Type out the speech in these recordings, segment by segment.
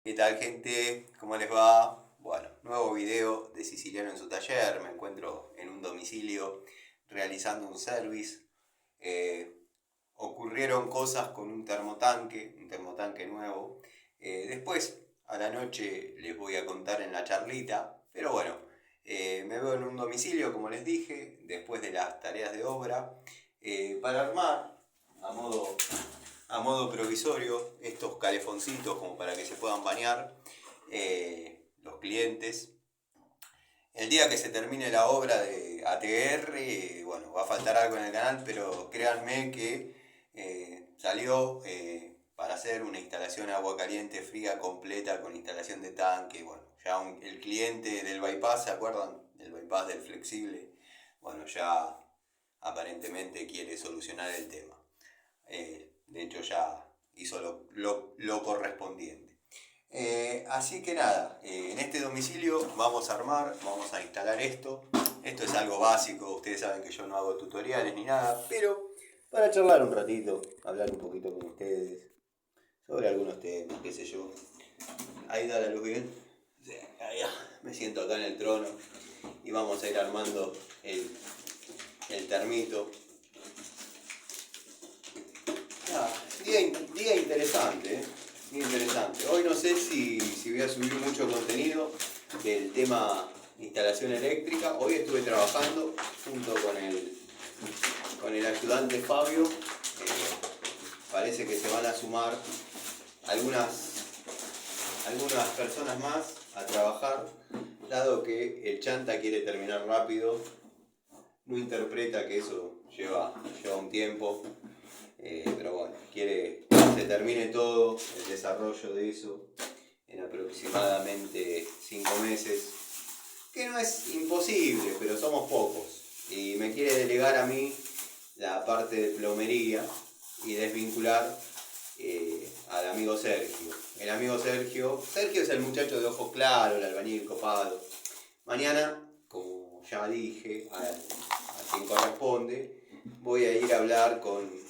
¿Qué tal, gente? ¿Cómo les va? Bueno, nuevo video de Siciliano en su taller. Me encuentro en un domicilio realizando un service. Eh, Ocurrieron cosas con un termotanque nuevo. Después, a la noche, les voy a contar en la charlita. Pero bueno, me veo en un domicilio, como les dije, después de las tareas de obra, para armar a modo provisorio estos calefoncitos como para que se puedan bañar los clientes. El día que se termine la obra de ATR, bueno, va a faltar algo en el canal, pero créanme que salió para hacer una instalación de agua caliente fría completa con instalación de tanque. Bueno, ya el cliente del bypass, ¿se acuerdan? Del bypass del flexible. Bueno, ya aparentemente quiere solucionar el tema. De hecho ya hizo lo correspondiente. Así que nada, en este domicilio vamos a instalar esto. Esto es algo básico, ustedes saben que yo no hago tutoriales ni nada, pero para charlar un ratito, hablar un poquito con ustedes sobre algunos temas, qué sé yo. Ahí da la luz bien. Sí, ahí, me siento acá en el trono y vamos a ir armando el termito. Día interesante, muy interesante. Hoy no sé si voy a subir mucho contenido del tema instalación eléctrica. Hoy estuve trabajando junto con el ayudante Fabio. Parece que se van a sumar algunas personas más a trabajar, dado que el chanta quiere terminar rápido. No interpreta que eso lleva un tiempo. Pero bueno, quiere que se termine todo el desarrollo de eso en aproximadamente 5 meses, que no es imposible, pero somos pocos, y me quiere delegar a mí la parte de plomería y desvincular al amigo Sergio. El amigo Sergio es el muchacho de ojos claros, el albañil copado. Mañana, como ya dije, a quien corresponde, voy a ir a hablar con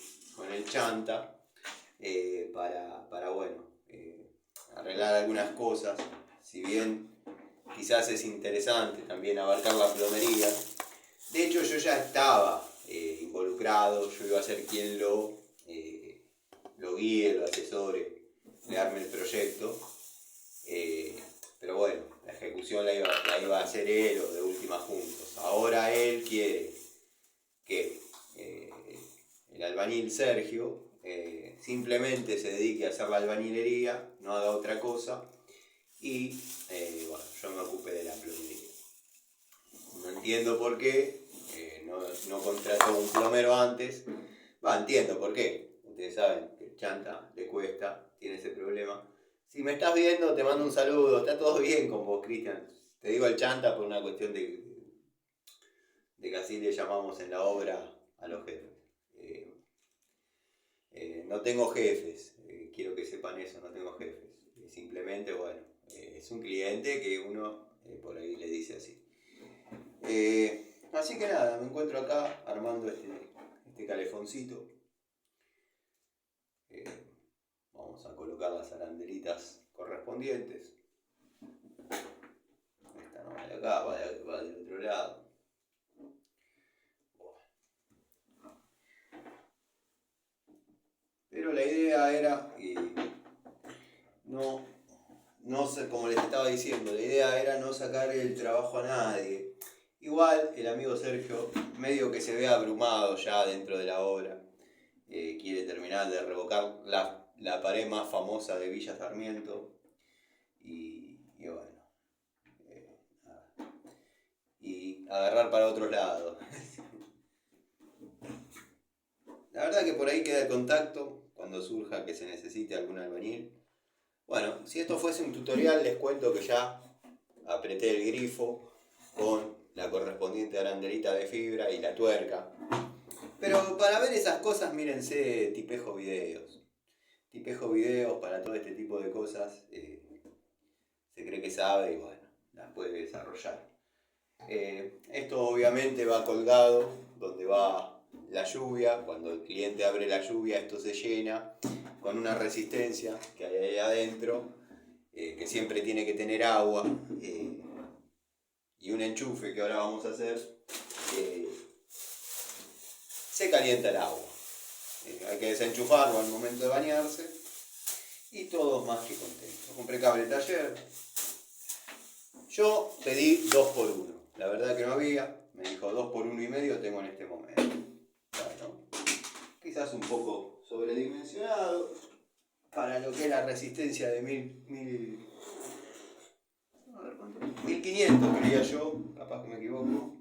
el chanta para bueno, arreglar algunas cosas. Si bien quizás es interesante también abarcar la plomería, de hecho yo ya estaba involucrado, yo iba a ser quien lo guíe, lo asesore, le arme el proyecto, pero bueno, la ejecución la iba a hacer él o de última juntos. Ahora él quiere que el albañil Sergio simplemente se dedique a hacer la albañilería, no haga otra cosa, y bueno, yo me ocupé de la plomería. No entiendo por qué no contrató un plomero antes. Entiendo por qué. Ustedes saben que el chanta le cuesta, tiene ese problema. Si me estás viendo, te mando un saludo. Está todo bien con vos, Cristian. Te digo el chanta por una cuestión de que así le llamamos en la obra a los jefes. No tengo jefes, quiero que sepan eso, no tengo jefes. Simplemente, bueno, es un cliente que uno por ahí le dice así. Así que nada, me encuentro acá armando este calefoncito. Vamos a colocar las arandelitas correspondientes. Esta no va de acá, va del otro lado. Pero la idea era, no sé, como les estaba diciendo, la idea era no sacar el trabajo a nadie. Igual el amigo Sergio medio que se ve abrumado ya dentro de la obra. Quiere terminar de revocar la pared más famosa de Villa Sarmiento. Y bueno, y agarrar para otros lados. La verdad que por ahí queda el contacto cuando surja que se necesite algún albañil. Bueno, si esto fuese un tutorial, les cuento que ya apreté el grifo con la correspondiente arandelita de fibra y la tuerca. Pero para ver esas cosas, mírense Tipejo Videos. Tipejo Videos para todo este tipo de cosas. Se cree que sabe y bueno, las puede desarrollar. Esto obviamente va colgado donde va la lluvia. Cuando el cliente abre la lluvia, esto se llena con una resistencia que hay ahí adentro. que siempre tiene que tener agua, y un enchufe que ahora vamos a hacer, se calienta el agua. Hay que desenchufarlo al momento de bañarse y todos más que contentos. Compré cable taller. Yo pedí 2x1. La verdad que no había. Me dijo 2x1,5 tengo en este momento. Bueno, quizás un poco sobredimensionado para lo que es la resistencia de 1500, creía yo, capaz que me equivoco.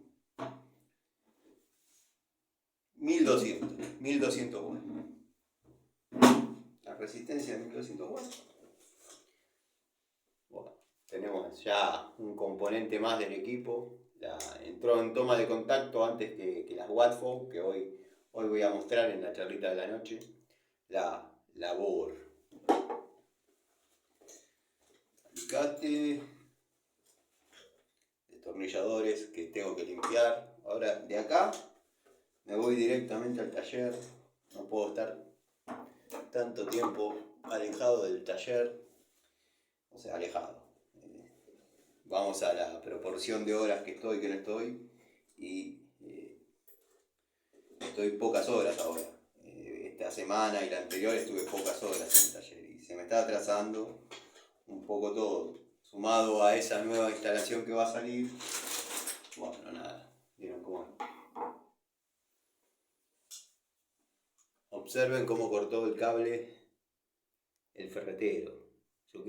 1200 watts. La resistencia de 1200 watts. Bueno, tenemos ya un componente más del equipo. Entró en toma de contacto antes que las Wattfog, que hoy voy a mostrar en la charlita de la noche. La Bohr. Alicate. Destornilladores que tengo que limpiar. Ahora de acá me voy directamente al taller. No puedo estar tanto tiempo alejado del taller. O sea, alejado. Vamos a la proporción de horas que estoy, que no estoy. Y estoy pocas horas ahora. Esta semana y la anterior estuve pocas horas en el taller. Y se me está atrasando un poco todo. Sumado a esa nueva instalación que va a salir. Bueno, nada. ¿Vieron cómo es? Observen cómo cortó el cable el ferretero. Yo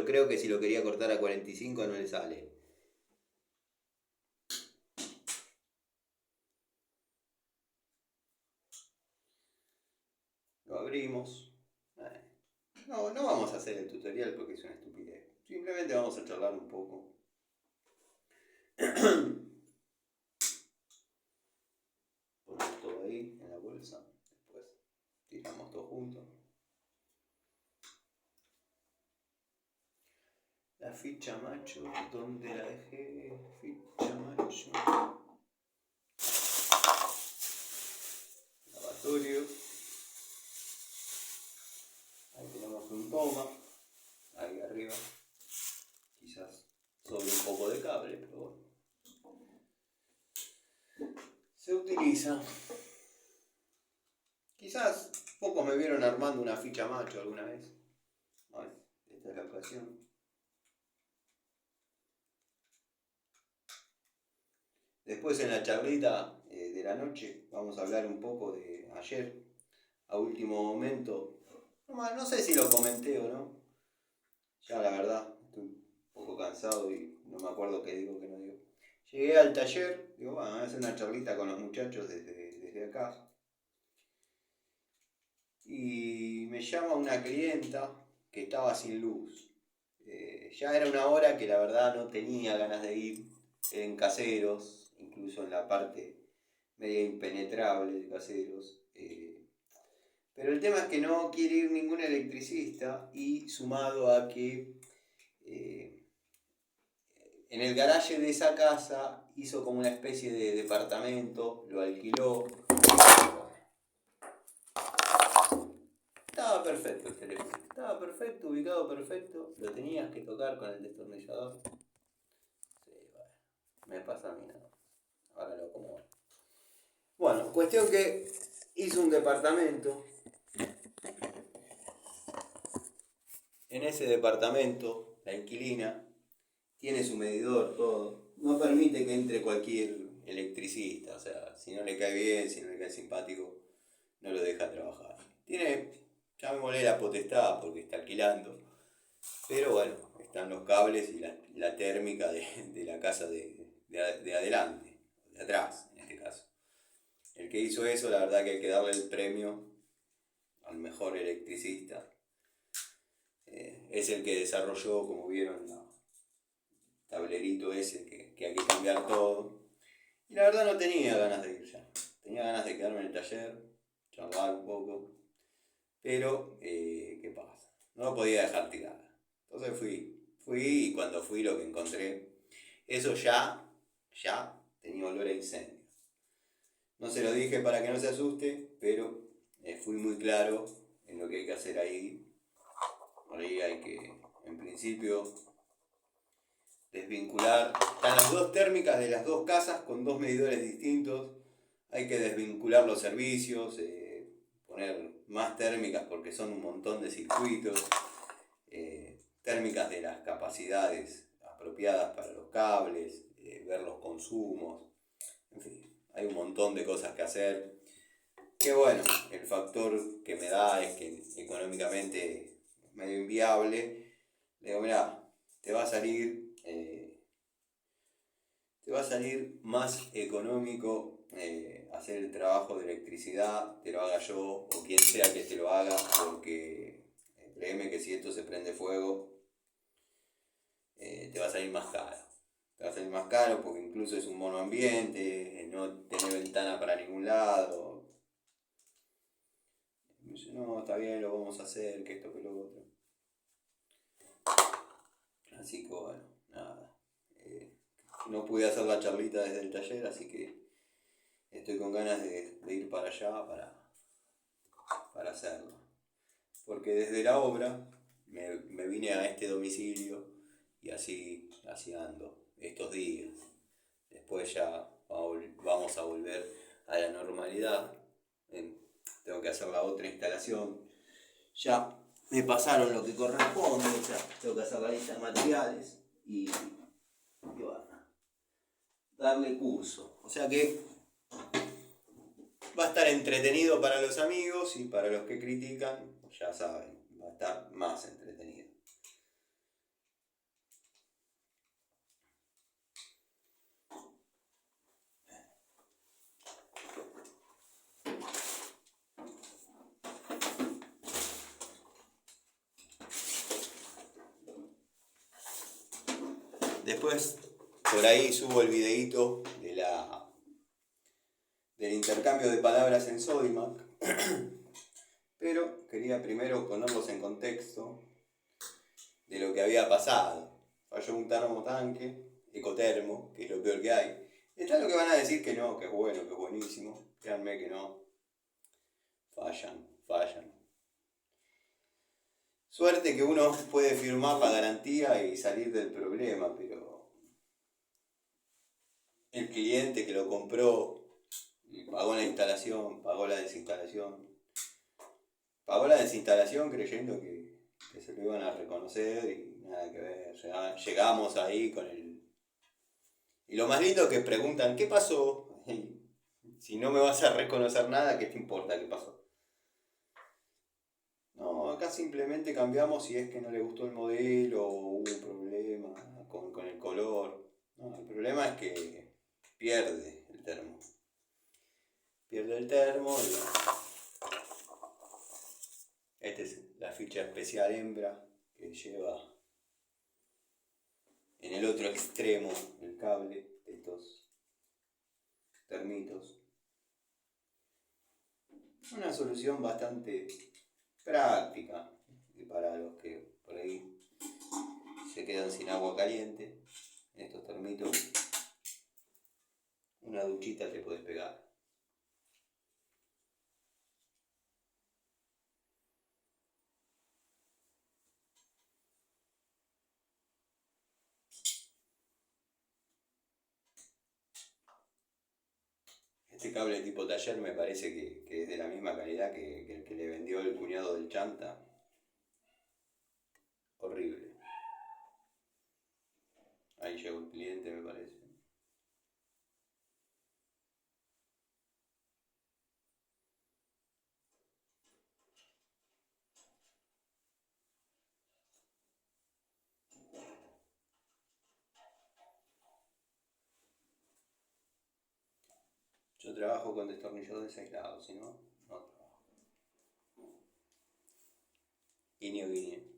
creo que si lo quería cortar a 45 no le sale. Lo abrimos. No vamos a hacer el tutorial porque es una estupidez. Simplemente vamos a charlar un poco. Ponemos todo ahí en la bolsa. Después tiramos todo junto. La ficha macho, ¿dónde la dejé? Ficha macho. Lavatorio. Ahí tenemos un toma. Ahí arriba. Quizás sobre un poco de cable, pero bueno. Se utiliza. Quizás pocos me vieron armando una ficha macho alguna vez. Bueno, esta es la ocasión. Después en la charlita de la noche vamos a hablar un poco de ayer, a último momento. No sé si lo comenté o no. Ya la verdad, estoy un poco cansado y no me acuerdo qué digo, qué no digo. Llegué al taller, digo, bueno, voy a hacer una charlita con los muchachos desde acá. Y me llama una clienta que estaba sin luz. Ya era una hora que la verdad no tenía ganas de ir en Caseros, incluso en la parte media impenetrable de Caseros. Pero el tema es que no quiere ir ningún electricista y sumado a que en el garaje de esa casa hizo como una especie de departamento, lo alquiló. Estaba perfecto el teléfono, estaba perfecto, ubicado perfecto, lo tenías que tocar con el destornillador. Sí, bueno, me pasa a mí nada. Ahora lo acomodo. Bueno, cuestión que hizo un departamento. En ese departamento, la inquilina tiene su medidor, todo. No permite que entre cualquier electricista, o sea, si no le cae bien, si no le cae simpático, no lo deja trabajar. Tiene, llamémosle la potestad porque está alquilando, pero bueno, están los cables y la térmica de la casa de adelante, de atrás en este caso. El que hizo eso, la verdad que hay que darle el premio al mejor electricista. Es el que desarrolló, como vieron, el tablerito ese que hay que cambiar todo. Y la verdad no tenía ganas de ir ya. Tenía ganas de quedarme en el taller, charlar un poco. Pero, ¿qué pasa? No lo podía dejar tirada. Entonces fui y cuando fui lo que encontré, eso ya tenía olor a incendio. No se lo dije para que no se asuste, pero fui muy claro en lo que hay que hacer ahí. Por ahí hay que, en principio, principio desvincular. Están las dos térmicas de las dos casas con dos medidores distintos. Hay que desvincular los servicios, poner más térmicas porque son un montón de circuitos. Térmicas de las capacidades apropiadas para los cables, ver los consumos. En fin, hay un montón de cosas que hacer. Que bueno, el factor que me da es que económicamente es medio inviable. Le digo, mirá, te va a salir más económico hacer el trabajo de electricidad, te lo haga yo o quien sea que te lo haga, porque créeme que si esto se prende fuego, te va a salir más caro. Te va a salir más caro porque incluso es un monoambiente, no tiene ventana para ningún lado. Me dice, no, está bien, lo vamos a hacer, que esto, que lo otro. Así que bueno, nada. No pude hacer la charlita desde el taller, así que estoy con ganas de ir para allá para hacerlo. Porque desde la obra me vine a este domicilio y así ando estos días. Después ya vamos a volver a la normalidad. Tengo que hacer la otra instalación. Ya me pasaron lo que corresponde, ya tengo que hacer la lista de materiales y bueno, darle curso. O sea que va a estar entretenido para los amigos y para los que critican, ya saben, va a estar más entretenido. Después por ahí subo el videíto del intercambio de palabras en Sodimac, pero quería primero ponerlos en contexto de lo que había pasado. Falló un termotanque, ecotermo, que es lo peor que hay. Está lo que van a decir que no, que es bueno, que es buenísimo. Créanme que no. Fallan. Suerte que uno puede firmar la garantía y salir del problema, pero el cliente que lo compró pagó la instalación, pagó la desinstalación. Pagó la desinstalación creyendo que se lo iban a reconocer y nada que ver. Llegamos ahí con el... Y lo más lindo es que preguntan, ¿qué pasó? Si no me vas a reconocer nada, ¿qué te importa qué pasó? No, acá simplemente cambiamos si es que no le gustó el modelo o hubo un problema con el color. No, el problema es que pierde el termo. Pierde el termo y... Esta es la ficha especial hembra que lleva en el otro extremo el cable de estos termitos. Una solución bastante práctica para los que por ahí se quedan sin agua caliente. Estos termitos, una duchita te podés pegar. Este cable tipo taller me parece que es de la misma calidad que el que le vendió el cuñado del chanta. Horrible. Ahí llegó el cliente, me parece. Yo trabajo con destornilladores aislados, si no, no trabajo. Guiño, guiño.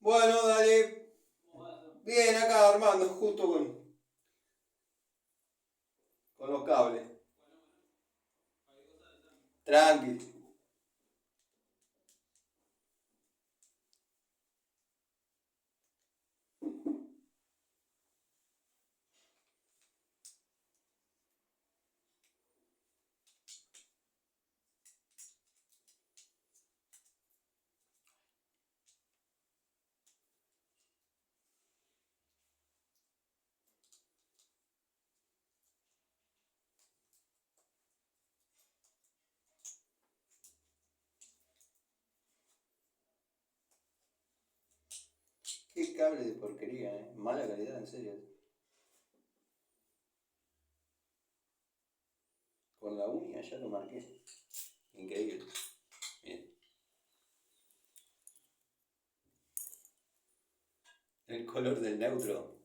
Bueno, dale. Bien, acá armando justo con los cables. Tranqui. Qué cable de porquería, mala calidad, en serio. Con la uña ya lo marqué. Increíble. Bien. El color del neutro.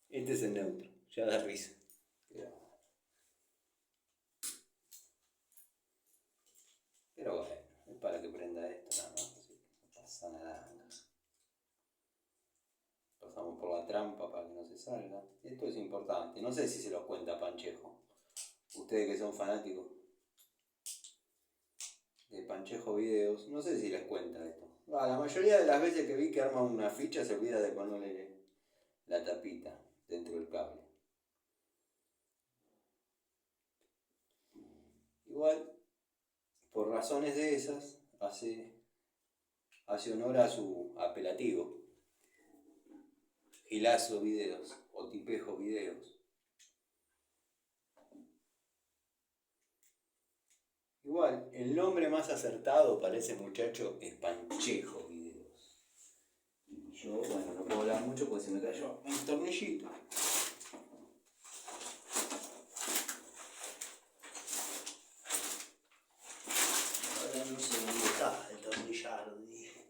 Este es el neutro. Ya da risa. Pero bueno, es para que prenda esto nada más. Así que no pasa nada. Pasamos por la trampa para que no se salga. Esto es importante. No sé si se los cuenta Panchejo. Ustedes que son fanáticos de Panchejo Videos, no sé si les cuenta esto. La mayoría de las veces que vi que arma una ficha se olvida de ponerle la tapita dentro del cable. Igual, por razones de esas, hace honor a su apelativo. Gilazo Videos o Tipejo Videos. Igual, el nombre más acertado para ese muchacho es Panchejo Videos. Y yo, bueno, no puedo hablar mucho porque se me cayó un tornillito. Ahora no sé dónde está el tornillar, dije.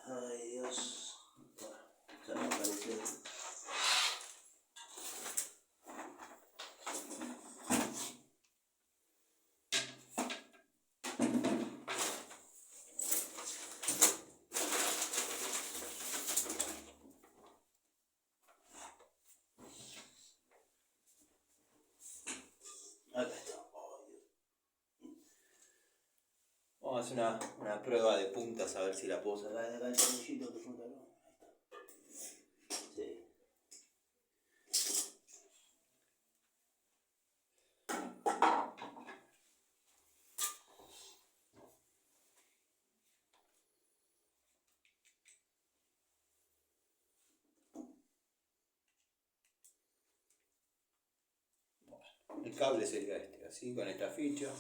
Ay, Dios. Bueno, ya me apareció. Acá está. Vamos a hacer una prueba de puntas a ver si la puedo sacar de acá el tornillito que punta no. Sí. Bueno, el cable sería este, así con esta ficha.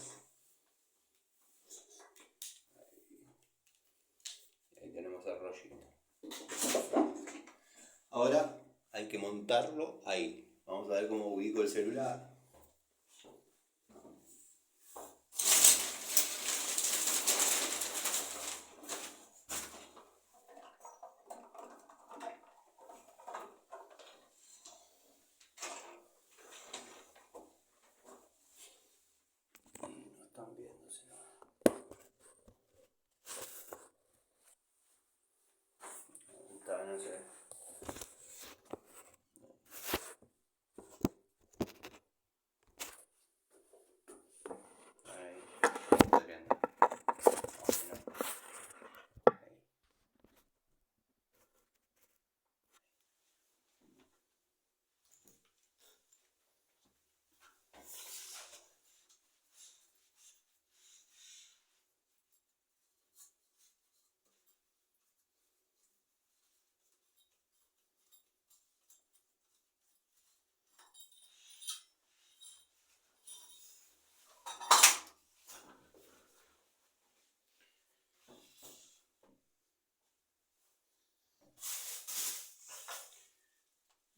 Ahí tenemos el rollito. Ahora hay que montarlo ahí. Vamos a ver cómo ubico el celular. No están viendo, si no. No sé. Ahí. Está viendo. No, si no. Ahí.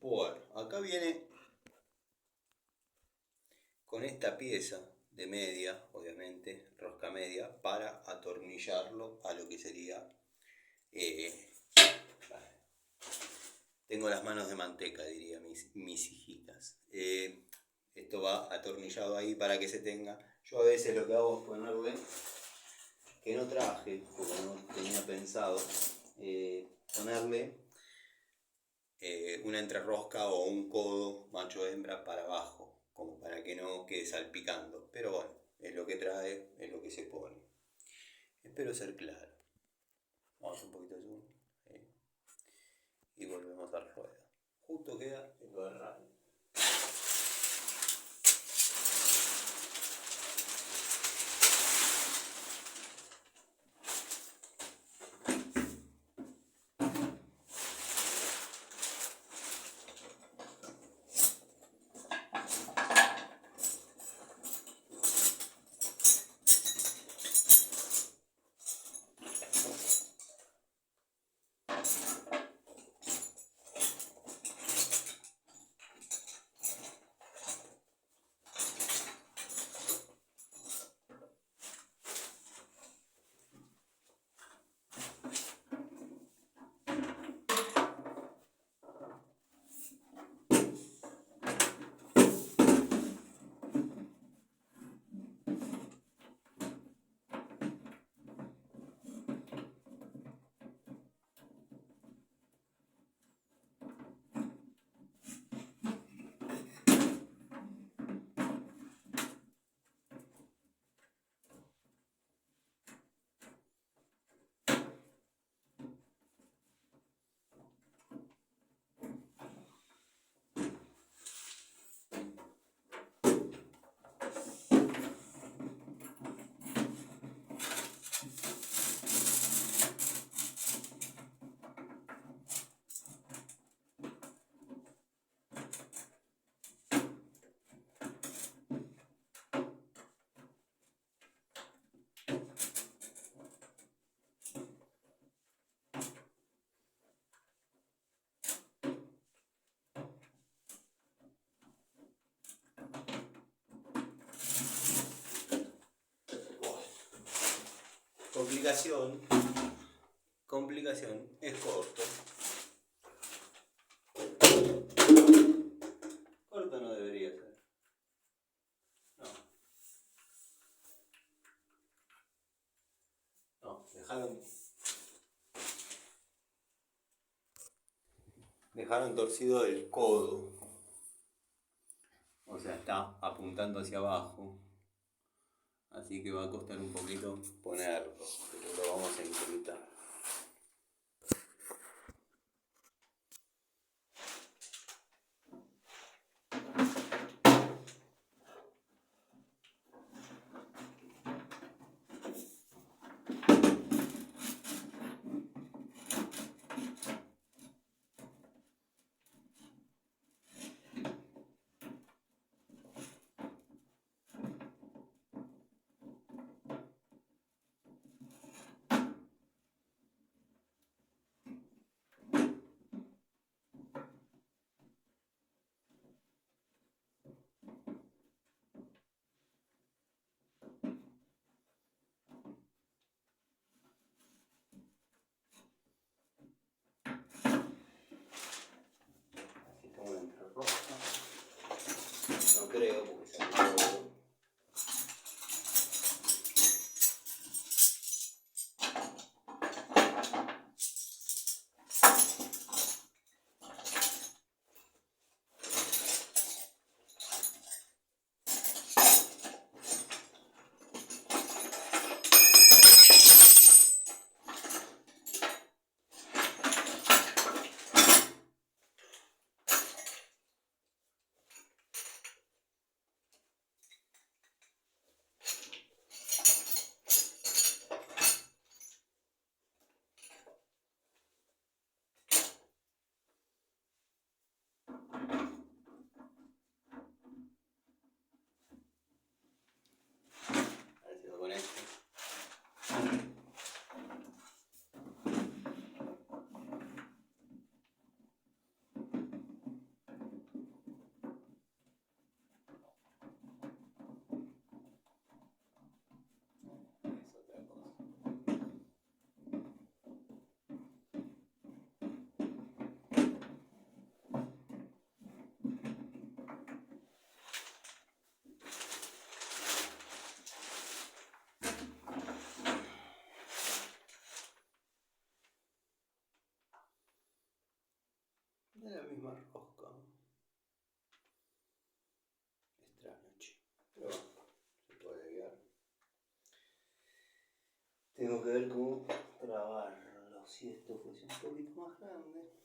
Bueno, acá viene con esta pieza de media, obviamente, rosca media, para atornillarlo a lo que sería... tengo las manos de manteca, diría mis hijitas. Esto va atornillado ahí para que se tenga. Yo a veces lo que hago es ponerle, que no traje, porque no tenía pensado, ponerle una entrerrosca o un codo macho-hembra para abajo, como para que no quede salpicando. Pero bueno, es lo que trae, es lo que se pone. Espero ser claro. Vamos un poquito de zoom. Y volvemos a la rueda. Justo queda el barral. Complicación, es corto. Corto no debería ser. No, dejaron torcido el codo. O sea, está apuntando hacia abajo. Así que va a costar un poquito ponerlo, pero lo vamos a intentar. No creo, porque se acabó. más rosca. Extraño, che. Pero bueno, se puede guiar. Tengo que ver cómo trabarlo, si esto fuese un poquito más grande.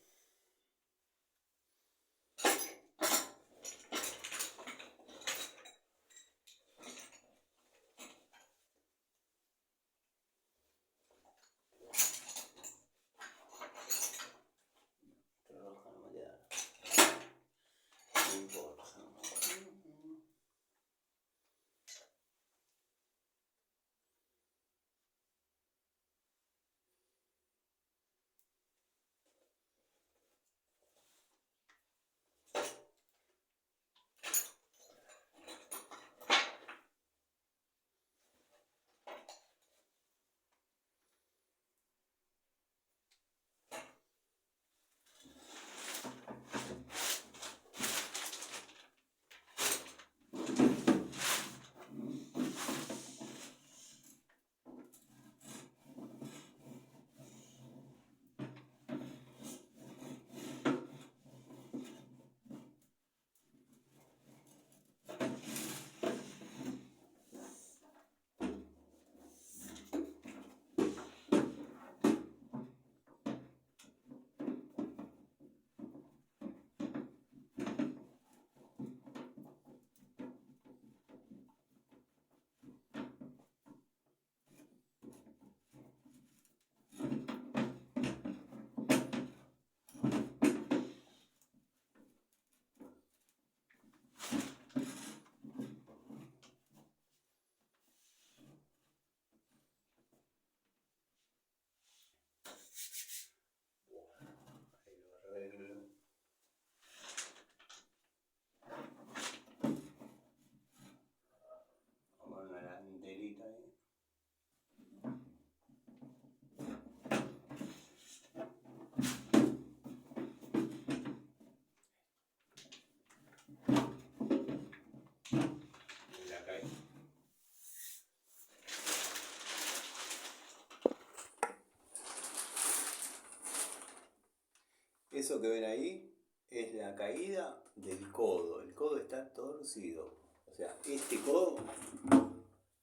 Eso que ven ahí es la caída del codo. El codo está torcido. O sea, este codo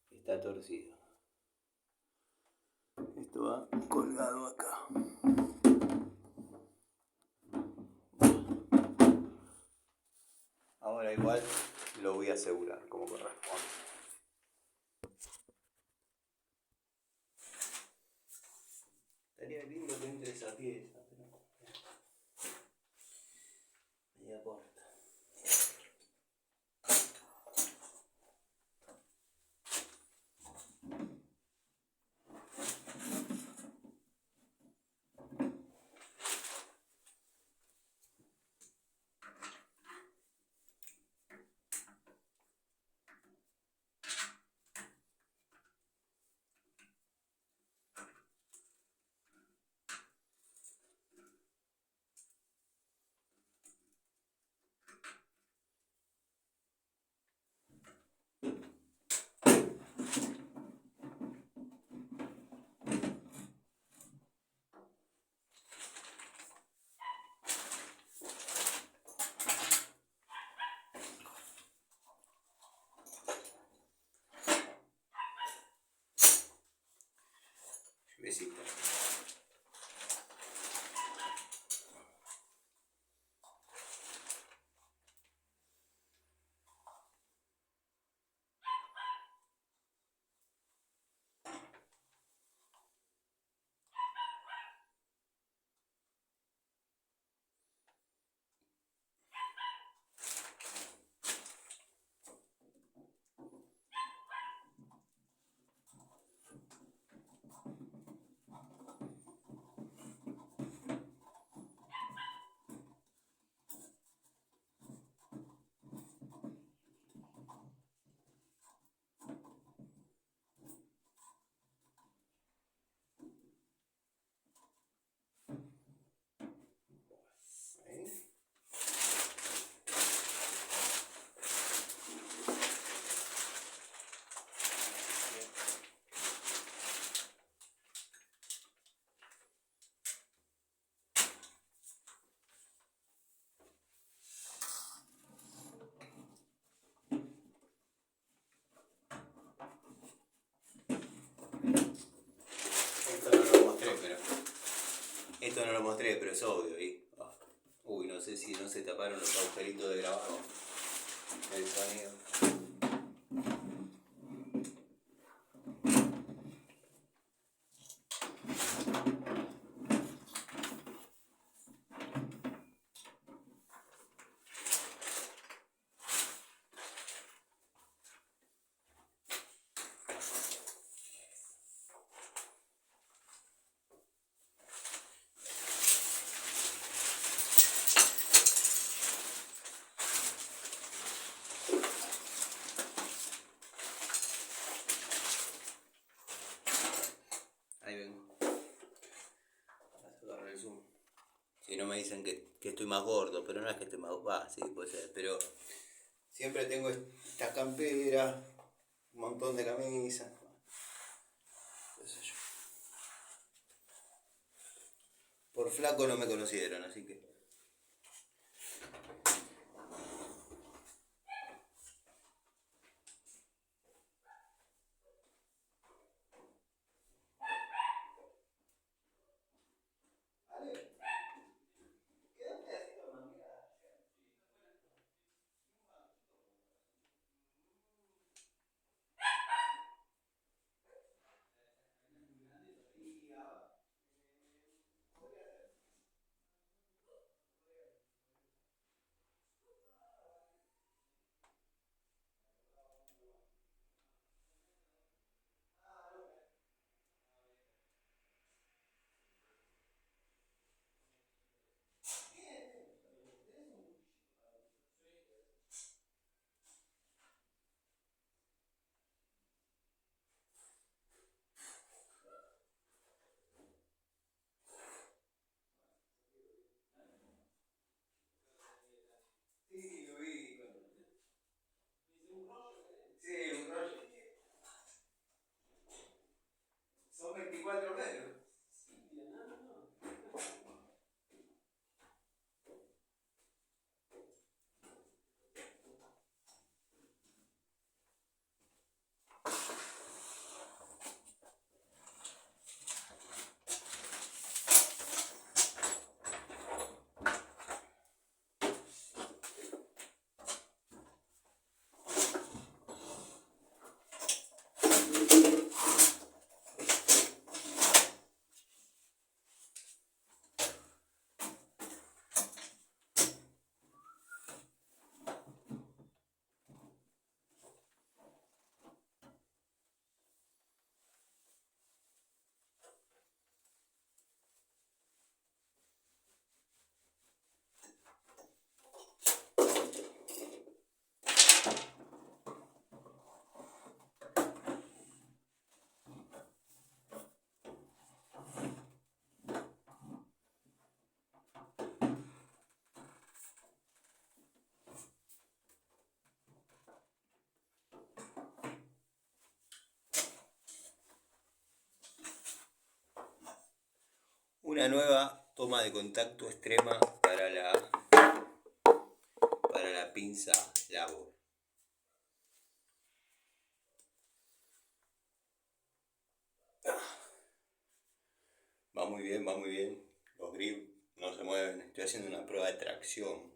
está torcido. Esto va colgado acá. Ahora igual lo voy a asegurar como corresponde. Estaría lindo que entre esa pieza, pero media corta. Eso no lo mostré, pero es obvio, ¿eh? Uy, no sé si no se taparon los agujeritos de grabado. El sonido. Ahí vengo. A sacarle el zoom. Si no me dicen que estoy más gordo, pero no es que esté más gordo. Sí, puede ser, pero siempre tengo esta campera, un montón de camisas. Qué sé yo. Por flaco no me conocieron, así que. Sí, lo vi. Sí, un rollo. Son 24 metros. Una nueva toma de contacto extrema para la pinza labor. Va muy bien, va muy bien. Los grips no se mueven. Estoy haciendo una prueba de tracción.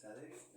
adentro.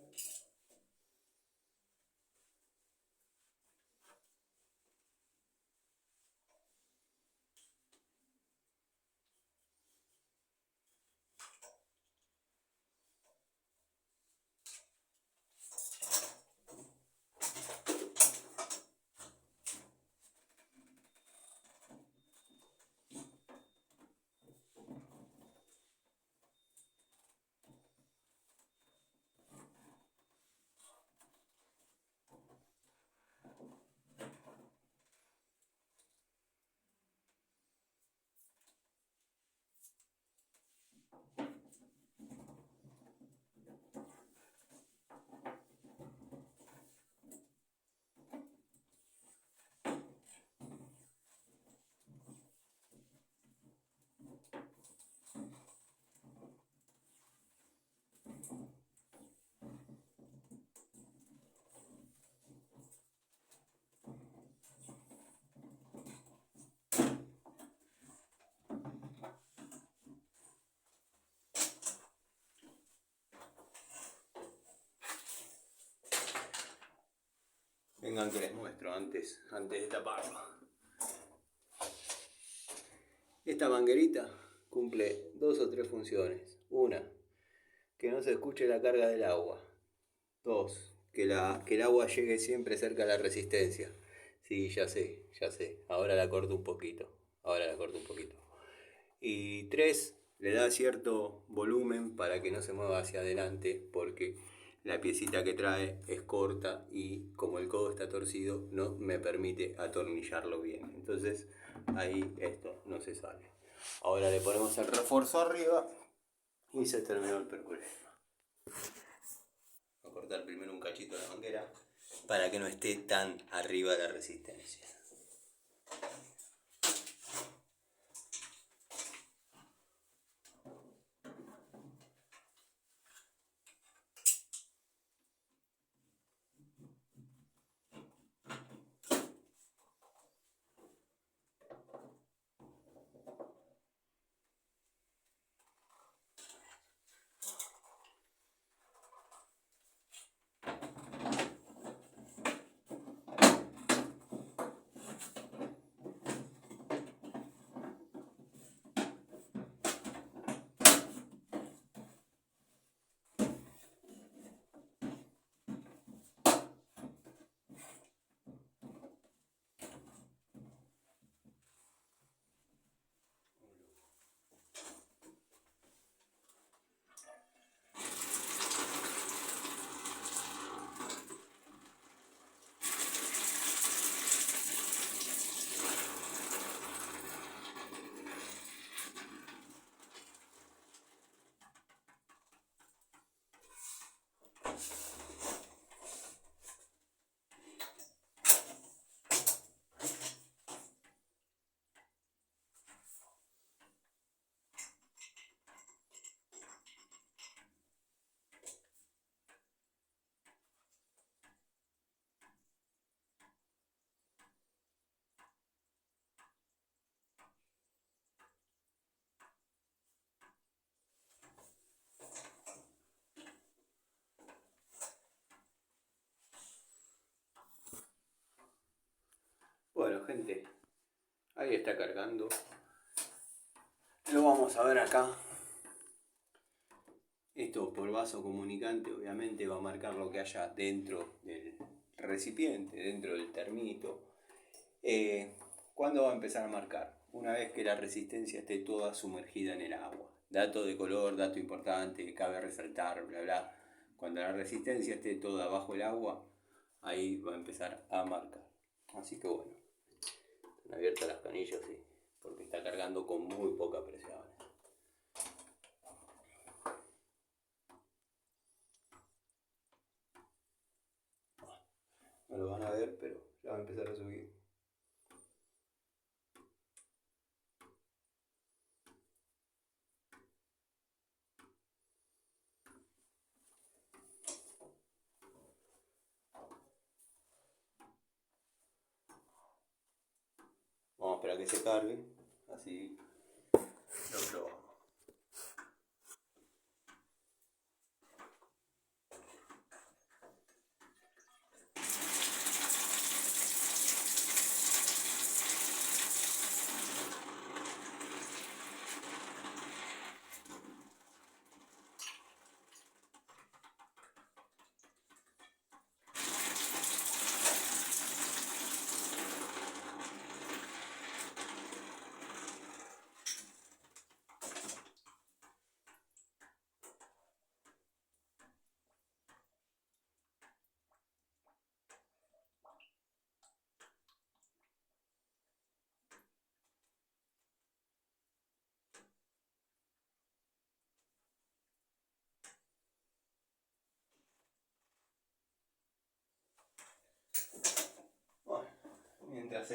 Vengan que les muestro antes de taparlo. Esta manguerita cumple 2 o 3 funciones. Una, que no se escuche la carga del agua. 2, que el agua llegue siempre cerca de la resistencia. Sí, ya sé. Ahora la corto un poquito. Y 3, le da cierto volumen para que no se mueva hacia adelante, porque la piecita que trae es corta y como el codo está torcido no me permite atornillarlo bien. Entonces ahí esto no se sale. Ahora le ponemos el refuerzo arriba y se terminó el problema. Voy a cortar primero un cachito de la manguera para que no esté tan arriba la resistencia. Bueno, gente, ahí está cargando. Lo vamos a ver acá. Esto por vaso comunicante obviamente va a marcar lo que haya dentro del recipiente, dentro del termito. ¿Cuándo va a empezar a marcar? Una vez que la resistencia esté toda sumergida en el agua. Dato de color, dato importante, cabe resaltar, bla bla. Cuando la resistencia esté toda bajo el agua, ahí va a empezar a marcar. Así que bueno, están abiertas las canillas, sí, porque está cargando con muy poca presión. No lo van a ver, pero ya va a empezar a subir. Vamos a esperar que se cargue, así lo probamos. mientras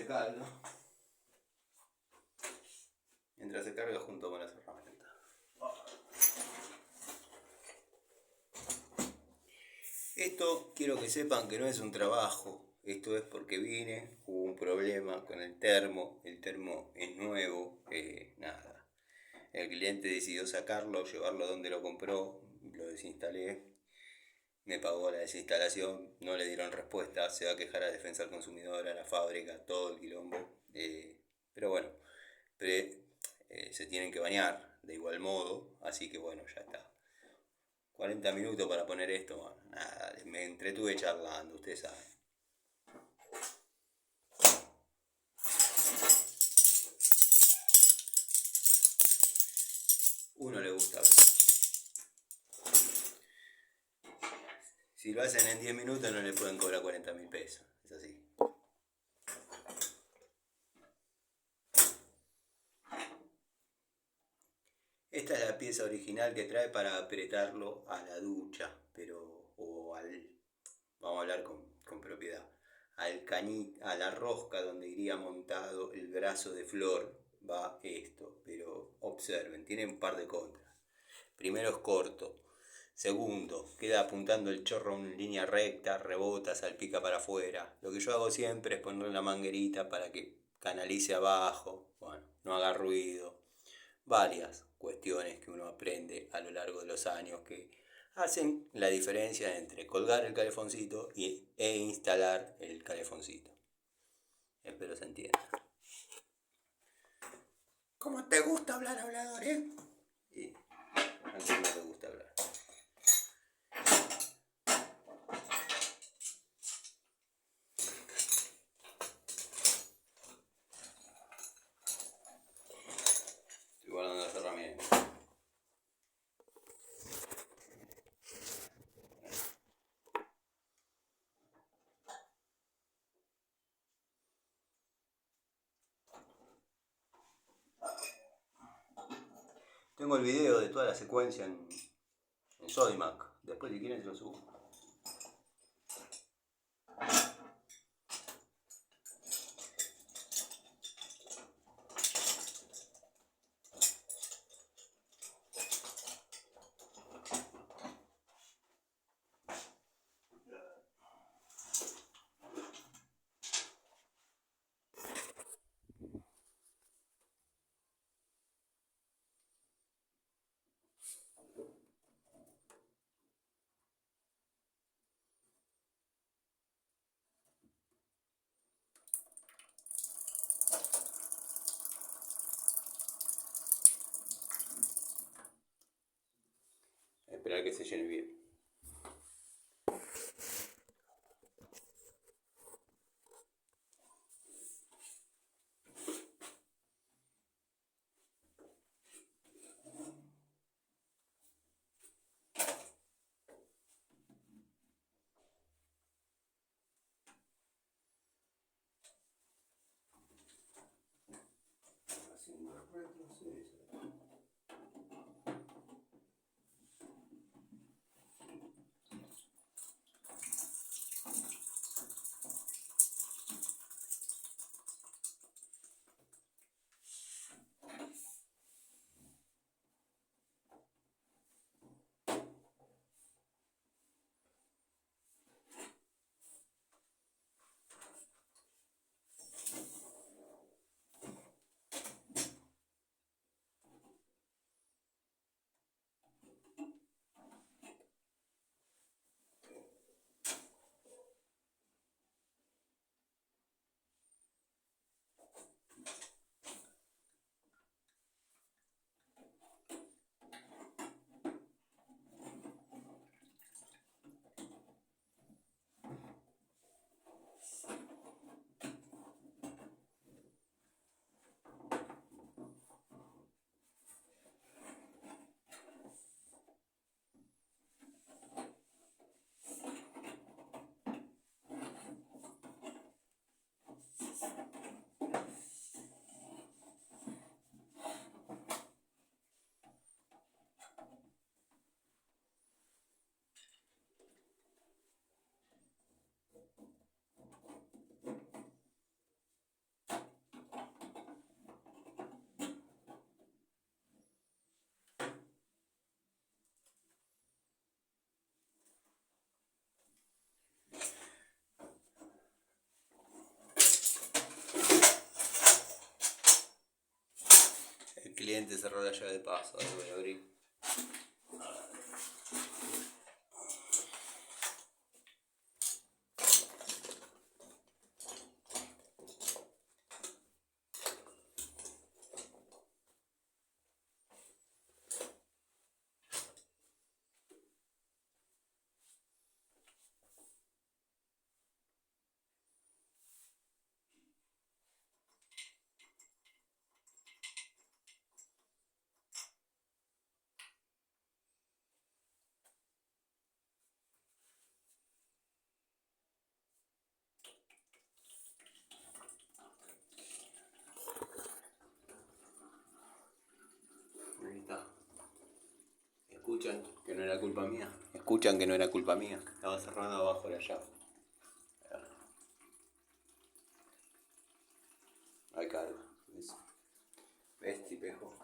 se carga junto con las herramientas. Esto quiero que sepan que no es un trabajo, esto es porque hubo un problema con el termo es nuevo, nada. El cliente decidió sacarlo, llevarlo donde lo compró, lo desinstalé, me pagó la desinstalación, no le dieron respuesta, se va a quejar a Defensa del Consumidor, a la fábrica, todo el quilombo. Pero bueno, se tienen que bañar de igual modo, así que bueno, ya está. 40 minutos para poner esto, bueno, nada, me entretuve charlando, ustedes saben. Uno le gusta ver. Si lo hacen en 10 minutos no le pueden cobrar 40.000 pesos, es así. Esta es la pieza original que trae para apretarlo a la ducha, vamos a hablar con propiedad, a la rosca donde iría montado el brazo de flor, va esto, pero observen, tiene un par de contras. Primero, es corto. Segundo, queda apuntando el chorro en línea recta, rebota, salpica para afuera. Lo que yo hago siempre es ponerle la manguerita para que canalice abajo, bueno, no haga ruido. Varias cuestiones que uno aprende a lo largo de los años que hacen la diferencia entre colgar el calefoncito e instalar el calefoncito. Espero se entienda. ¿Cómo te gusta hablar, hablador, Y a quién no te gusta hablar. Estoy guardando las herramientas. Tengo el video de toda la secuencia en Sodimac. Después si quieren se lo subo. Esperar que se llene bien. Haciendo retroceso. cliente cerró la llave de paso, ahora voy a abrir. Ahí está. Escuchan que no era culpa mía. Escuchan que no era culpa mía. Estaba cerrando abajo la llave. Ahí carga. ¿Ves, tipejo?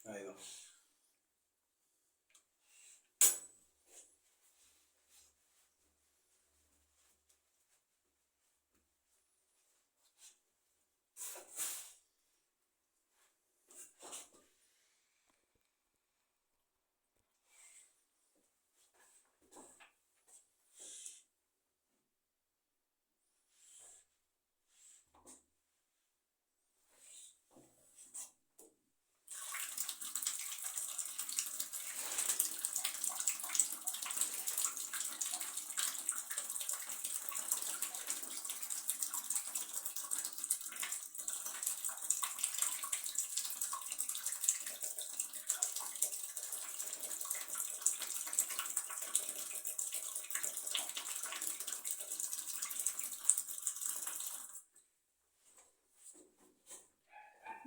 Ahí va.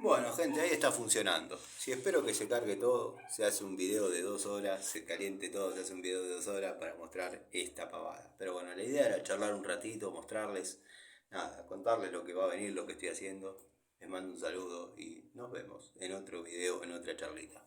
Bueno, gente, ahí está funcionando. Si espero que se cargue todo, se hace un video de 2 horas, se caliente todo, se hace un video de 2 horas para mostrar esta pavada. Pero bueno, la idea era charlar un ratito, mostrarles, nada, contarles lo que va a venir, lo que estoy haciendo. Les mando un saludo y nos vemos en otro video, en otra charlita.